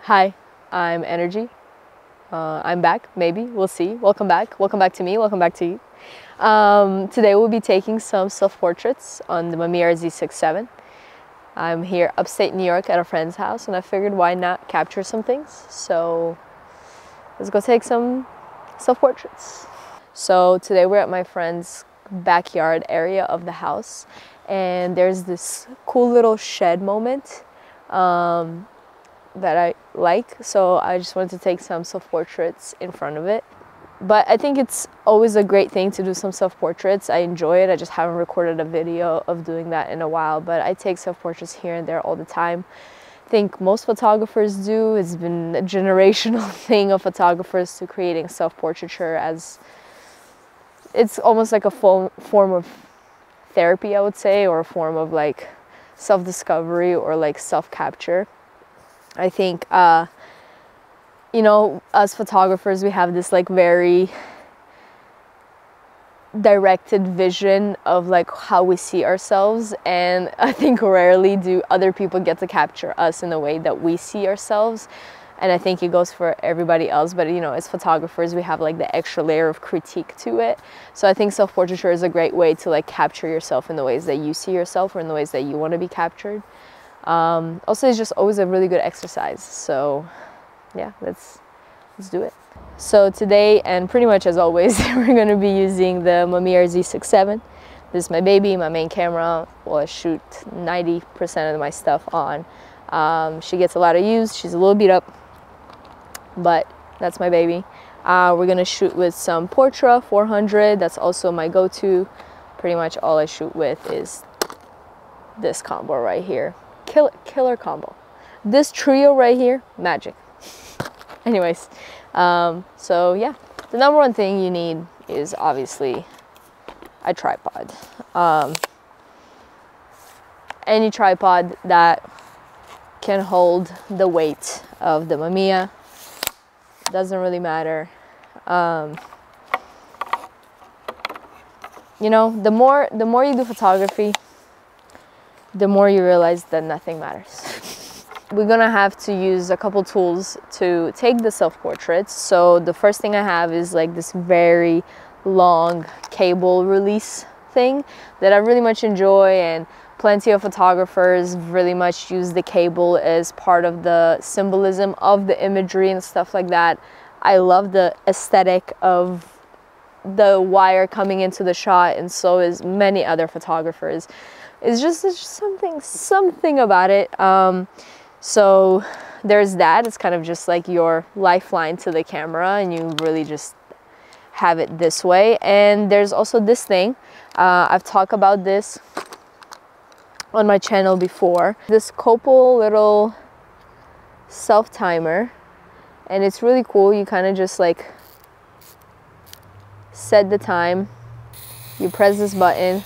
Hi, I'm Energy. I'm back, maybe, we'll see. Welcome back to me, welcome back to you. Today we'll be taking some self-portraits on the Mamiya RZ67. I'm here upstate New York at a friend's house and I figured why not capture some things. So let's go take some self-portraits. So today we're at my friend's backyard area of the house and there's this cool little shed moment that I like, so I just wanted to take some self-portraits in front of it. But I think it's always a great thing to do some self-portraits. I enjoy it. I just haven't recorded a video of doing that in a while, but I take self-portraits here and there all the time. I think most photographers do. It's been a generational thing of photographers to creating self-portraiture, as it's almost like a form of therapy, I would say, or a form of like self-discovery or like self-capture. I think, you know, as photographers, we have this like very directed vision of like how we see ourselves. And I think rarely do other people get to capture us in the way that we see ourselves. And I think it goes for everybody else. But, you know, as photographers, we have like the extra layer of critique to it. So I think self-portraiture is a great way to like capture yourself in the ways that you see yourself or in the ways that you want to be captured. Also, it's just always a really good exercise. So yeah, let's do it. So today, and pretty much as always, we're going to be using the Mamiya RZ67. This is my baby, my main camera. Well, I shoot 90% of my stuff on. She gets a lot of use. She's a little beat up, but that's my baby. We're going to shoot with some Portra 400. That's also my go-to. Pretty much all I shoot with is this combo right here. Killer combo. This trio right here, magic. Anyways, so yeah, the number one thing you need is obviously a tripod. Any tripod that can hold the weight of the Mamiya. Doesn't really matter. You know, the more you do photography, the more you realize that nothing matters. We're gonna have to use a couple tools to take the self-portraits. So the first thing I have is like this very long cable release thing that I really much enjoy, and plenty of photographers really much use the cable as part of the symbolism of the imagery and stuff like that. I love the aesthetic of the wire coming into the shot, and so is many other photographers. It's just something about it. So there's that. It's kind of just like your lifeline to the camera, and you really just have it this way. And there's also this thing. I've talked about this on my channel before. This couple little self-timer, and it's really cool. You kind of just like set the time. You press this button,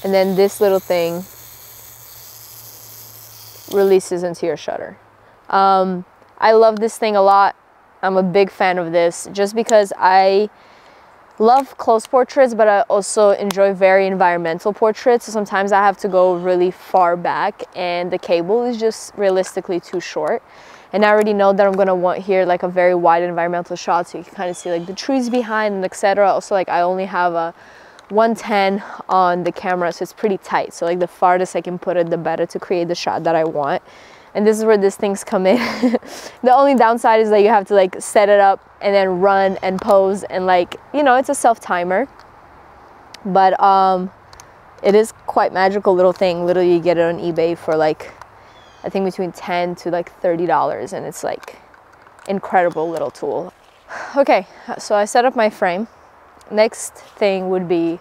and then this little thing releases into your shutter. I love this thing a lot. I'm a big fan of this just because I love close portraits, but I also enjoy very environmental portraits. So sometimes I have to go really far back and the cable is just realistically too short. And I already know that I'm gonna want here like a very wide environmental shot so you can kind of see like the trees behind and etc. Also, like I only have a 110 on the camera, so it's pretty tight. So like the farthest I can put it, the better to create the shot that I want. And this is where these things come in. The only downside is that you have to like set it up and then run and pose, and like, you know, it's a self-timer. But it is quite magical little thing. Literally you get it on eBay for like, I think between $10 to like $30, and it's like incredible little tool. Okay, so I set up my frame. Next thing would be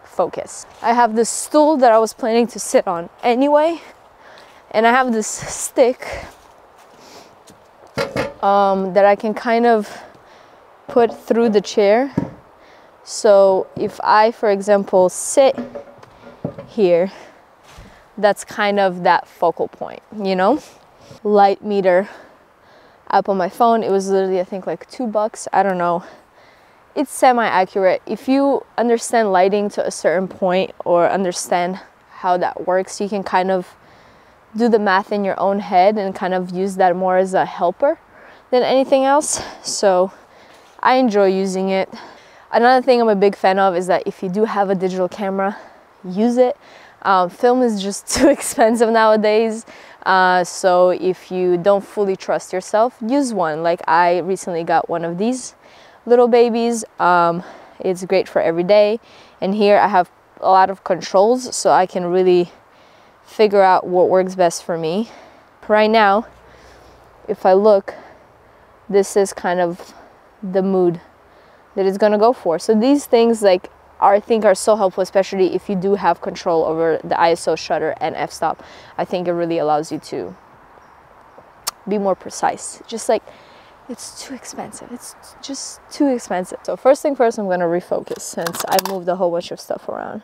focus. I have this stool that I was planning to sit on anyway, and I have this stick that I can kind of put through the chair. So if I, for example, sit here, that's kind of that focal point, you know? Light meter app on my phone. It was literally, I think, like $2. I don't know. It's semi-accurate. If you understand lighting to a certain point or understand how that works, you can kind of do the math in your own head and kind of use that more as a helper than anything else. So I enjoy using it. Another thing I'm a big fan of is that if you do have a digital camera, use it. Film is just too expensive nowadays. So if you don't fully trust yourself, use one. Like I recently got one of these little babies. It's great for every day. And here I have a lot of controls so I can really figure out what works best for me. Right now, if I look, this is kind of the mood that it's gonna go for. So these things like I think are so helpful, especially if you do have control over the ISO, shutter, and f-stop. I think it really allows you to be more precise. Just like, it's too expensive. It's just too expensive. So first thing first, I'm gonna refocus since I moved a whole bunch of stuff around.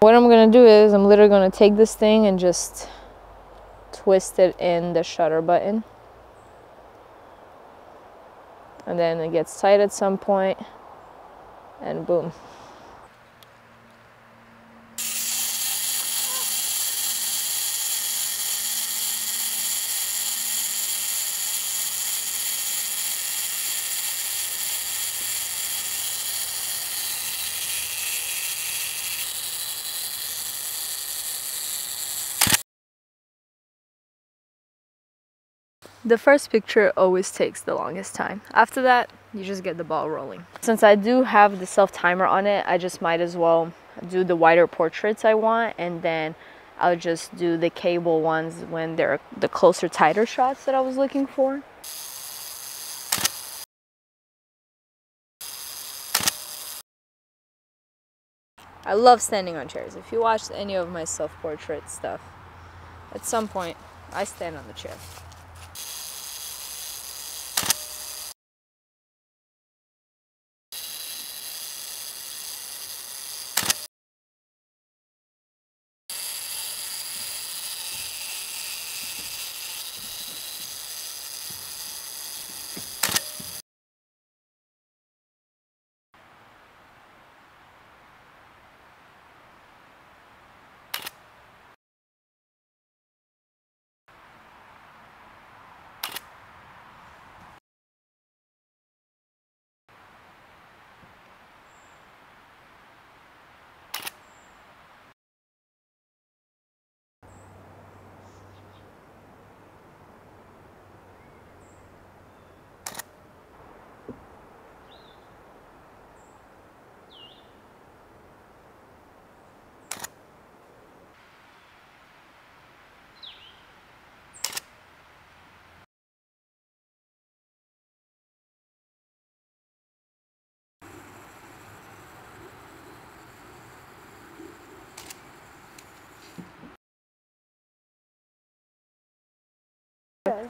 What I'm gonna do is I'm literally gonna take this thing and just twist it in the shutter button. And then it gets tight at some point, and boom. The first picture always takes the longest time. After that, you just get the ball rolling. Since I do have the self timer on it, I just might as well do the wider portraits I want, and then I'll just do the cable ones when they're the closer, tighter shots that I was looking for. I love standing on chairs. If you watched any of my self-portrait stuff, at some point, I stand on the chair.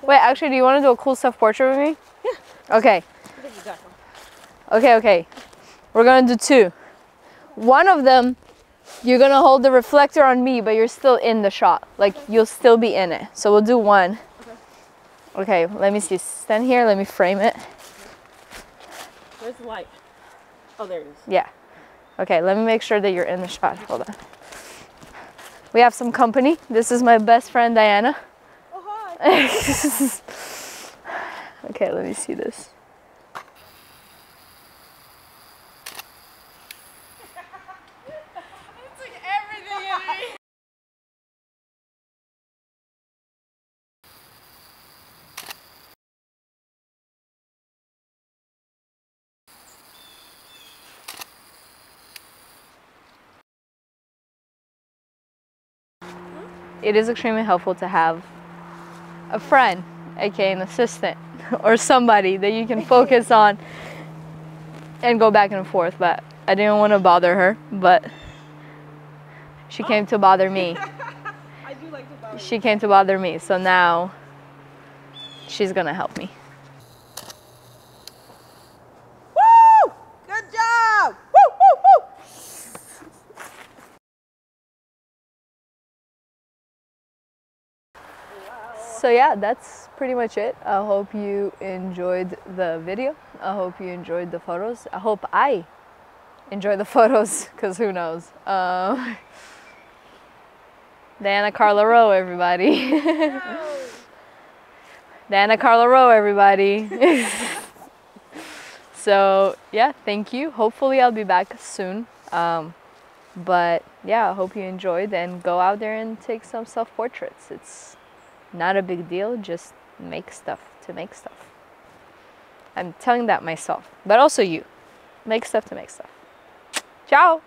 Wait, actually, do you want to do a cool self-portrait with me? Yeah. Okay. Okay. We're gonna do two. One of them, you're gonna hold the reflector on me, but you're still in the shot. Like, you'll still be in it. So we'll do one. Okay, let me see. Stand here, let me frame it. Where's the light? Oh, there it is. Yeah. Okay, let me make sure that you're in the shot. Hold on. We have some company. This is my best friend, Diana. Oh, hi. Okay, let me see this. It's like everything in me. It is extremely helpful to have a friend, aka an assistant, or somebody that you can focus on and go back and forth. But I didn't want to bother her, but she came to bother me. I do like to bother. She came to bother me, so now she's gonna help me. Woo! Good job! Woo, woo, woo! So yeah, that's pretty much it. I hope you enjoyed the video. I hope you enjoyed the photos. I hope I enjoy the photos, because who knows. Diana Carla Rowe, everybody. Diana Carla Rowe, everybody. So yeah, thank you. Hopefully I'll be back soon. But yeah, I hope you enjoyed, and go out there and take some self-portraits. It's not a big deal, just make stuff to make stuff. I'm telling that myself, but also you. Make stuff to make stuff. Ciao!